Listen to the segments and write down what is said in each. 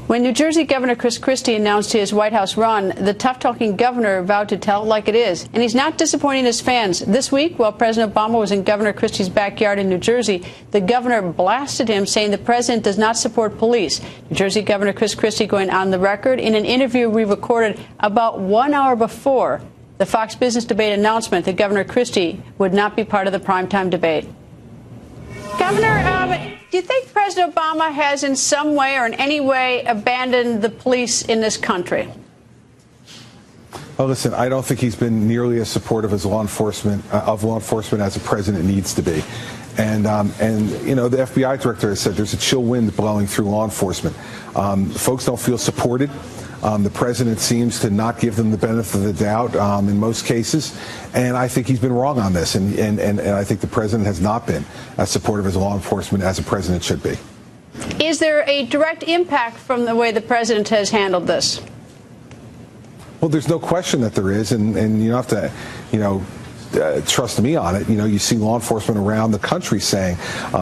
When New Jersey Governor Christie announced his White House run, the tough-talking governor vowed to tell it like it is. And he's not disappointing his fans. This week, while President Obama was in Governor Christie's backyard in New Jersey, the governor blasted him, saying the president does not support police. New Jersey Governor Chris Christie going on the record in an interview we recorded about 1 hour before the Fox Business debate announcement that Governor Christie would not be part of the primetime debate. Governor, do you think President Obama has in some way or in any way abandoned the police in this country? Well, listen, I don't think he's been nearly as supportive as law enforcement as a president needs to be. And you know, the FBI director has said there's a chill wind blowing through law enforcement. Folks don't feel supported. The president seems to not give them the benefit of the doubt in most cases, and I think he's been wrong on this, and I think the president has not been as supportive as law enforcement as a president should be. Is there a direct impact from the way the president has handled this? Well, there's no question that there is, and you don't have to, you know, trust me on it. You know, you see law enforcement around the country saying,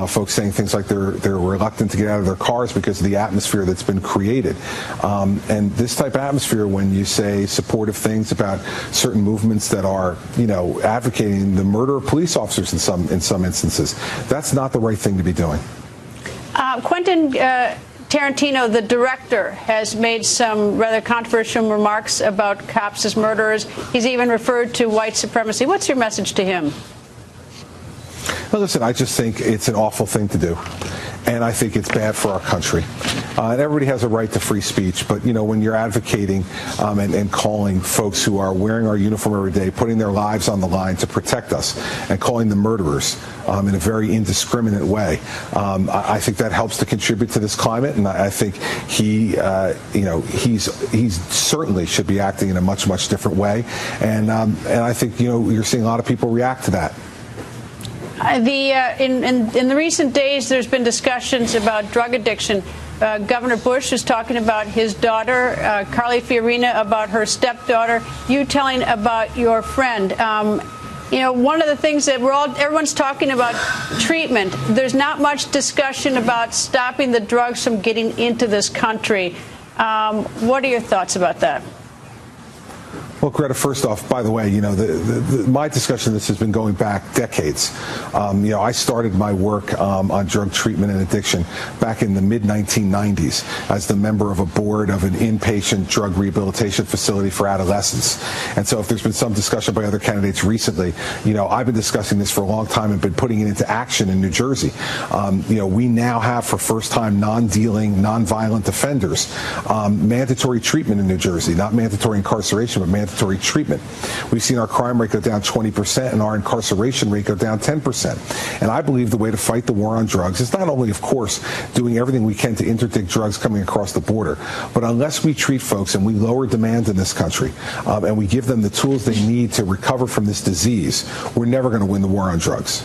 folks saying things like they're reluctant to get out of their cars because of the atmosphere that's been created. And this type of atmosphere, when you say supportive things about certain movements that are, you know, advocating the murder of police officers in some instances, that's not the right thing to be doing. Quentin Tarantino, the director, has made some rather controversial remarks about cops as murderers. He's even referred to white supremacy. What's your message to him? Well, listen, I just think it's an awful thing to do, and I think it's bad for our country. And everybody has a right to free speech, but, you know, when you're advocating and calling folks who are wearing our uniform every day, putting their lives on the line to protect us, and calling them murderers in a very indiscriminate way, I think that helps to contribute to this climate, and I think he certainly should be acting in a much, much different way, and I think, you know, you're seeing a lot of people react to that. In the recent days, there's been discussions about drug addiction. Governor Bush is talking about his daughter, Carly Fiorina, about her stepdaughter. You telling about your friend. You know, one of the things that everyone's talking about treatment. There's not much discussion about stopping the drugs from getting into this country. What are your thoughts about that? Well, Greta, first off, by the way, you know, my discussion of this has been going back decades. You know, I started my work on drug treatment and addiction back in the mid-1990s as the member of a board of an inpatient drug rehabilitation facility for adolescents. And so if there's been some discussion by other candidates recently, you know, I've been discussing this for a long time and been putting it into action in New Jersey. You know, we now have, for first-time non-dealing, non-violent offenders, mandatory treatment in New Jersey, not mandatory incarceration, but mandatory treatment. We've seen our crime rate go down 20% and our incarceration rate go down 10%. And I believe the way to fight the war on drugs is not only, of course, doing everything we can to interdict drugs coming across the border, but unless we treat folks and we lower demand in this country and we give them the tools they need to recover from this disease, we're never going to win the war on drugs.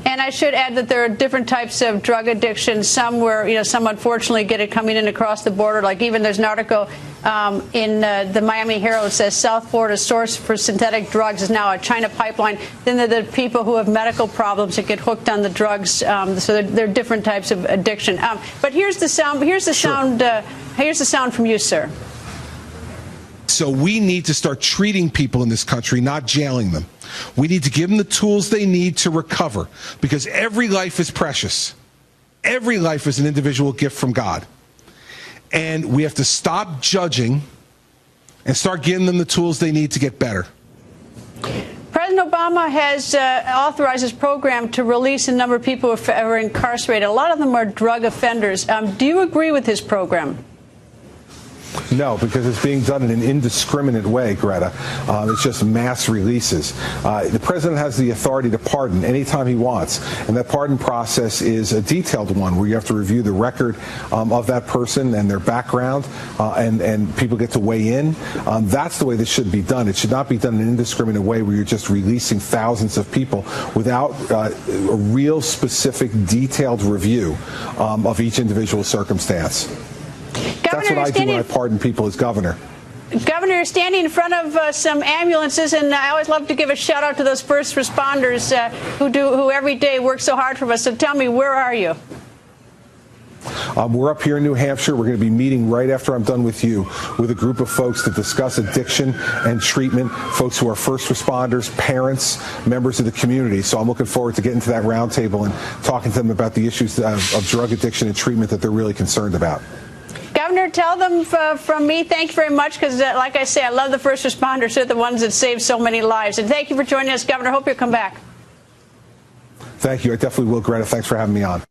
And I should add that there are different types of drug addiction. Some where, you know, some unfortunately get it coming in across the border. Like even there's an article in the Miami Herald that says South Florida's source for synthetic drugs is now a China pipeline. Then there are the people who have medical problems that get hooked on the drugs. So there are different types of addiction. But here's the sound. Here's the sound. Here's the sound from you, sir. So we need to start treating people in this country, not jailing them. We need to give them the tools they need to recover, because every life is precious. Every life is an individual gift from God. And we have to stop judging and start giving them the tools they need to get better. President Obama has authorized his program to release a number of people who are incarcerated. A lot of them are drug offenders. Do you agree with his program? No, because it's being done in an indiscriminate way, Greta. It's just mass releases. The president has the authority to pardon anytime he wants, and that pardon process is a detailed one where you have to review the record of that person and their background, and people get to weigh in. That's the way this should be done. It should not be done in an indiscriminate way where you're just releasing thousands of people without a real specific, detailed review of each individual circumstance. That's what I do when I pardon people as governor. Governor, you're standing in front of some ambulances, and I always love to give a shout out to those first responders who every day work so hard for us. So tell me, where are you? We're up here in New Hampshire. We're going to be meeting right after I'm done with you with a group of folks to discuss addiction and treatment, folks who are first responders, parents, members of the community. So I'm looking forward to getting to that roundtable and talking to them about the issues of drug addiction and treatment that they're really concerned about. Governor, tell them from me, thank you very much, because like I say, I love the first responders. They're the ones that save so many lives. And thank you for joining us, Governor. Hope you'll come back. Thank you. I definitely will, Greta. Thanks for having me on.